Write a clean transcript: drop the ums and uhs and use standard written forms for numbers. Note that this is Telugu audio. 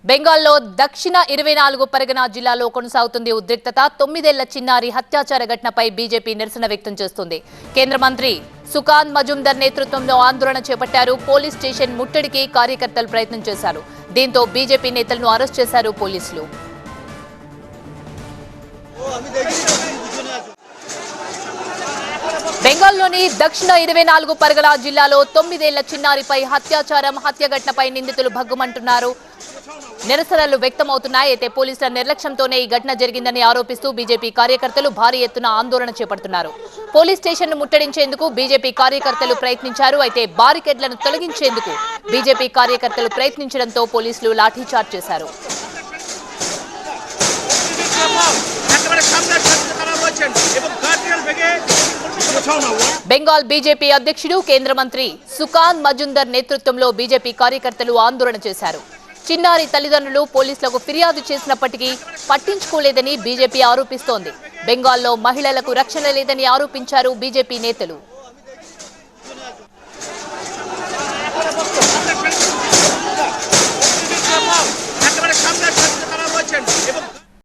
బెంగాల్లో దక్షిణ 24 పరగనా జిల్లాలో కొనసాగుతుంది ఉద్రిక్తత. 9 ఏళ్ల చిన్నారి హత్యాచార ఘటనపై బీజేపీ నిరసన వ్యక్తం చేస్తుంది. కేంద్ర మంత్రి సుకాంత్ మజుందర్ నేతృత్వంలో ఆందోళన చేపట్టారు. పోలీస్ స్టేషన్ ముట్టడికి కార్యకర్తలు ప్రయత్నం చేశారు. దీంతో బీజేపీ నేతలను అరెస్ట్ చేశారు పోలీసులు. బెంగాల్లోని దక్షిణ 24 పరగనా జిల్లాలో 9 ఏళ్ల చిన్నారిపై హత్య ఘటనపై నిందితులు భగ్గుమంటున్నారు. నిరసనలు వ్యక్తమవుతున్నాయి. అయితే పోలీసుల నిర్లక్ష్యంతోనే ఈ ఘటన జరిగిందని ఆరోపిస్తూ బీజేపీ కార్యకర్తలు భారీ ఎత్తున ఆందోళన చేపడుతున్నారు. పోలీస్ స్టేషన్ను ముట్టడించేందుకు బీజేపీ కార్యకర్తలు ప్రయత్నించారు. అయితే బారికేడ్లను తొలగించేందుకు బీజేపీ కార్యకర్తలు ప్రయత్నించడంతో పోలీసులు లాఠీచార్జ్ చేశారు. బెంగాల్ బీజేపీ అధ్యక్షుడు కేంద్ర మంత్రి సుకాంత్ మజుందర్ నేతృత్వంలో బీజేపీ కార్యకర్తలు ఆందోళన చేశారు. చిన్నారి తల్లిదండ్రులు పోలీసులకు ఫిర్యాదు చేసినప్పటికీ పట్టించుకోలేదని బీజేపీ ఆరోపిస్తోంది. బెంగాల్లో మహిళలకు రక్షణ లేదని ఆరోపించారు బీజేపీ నేతలు.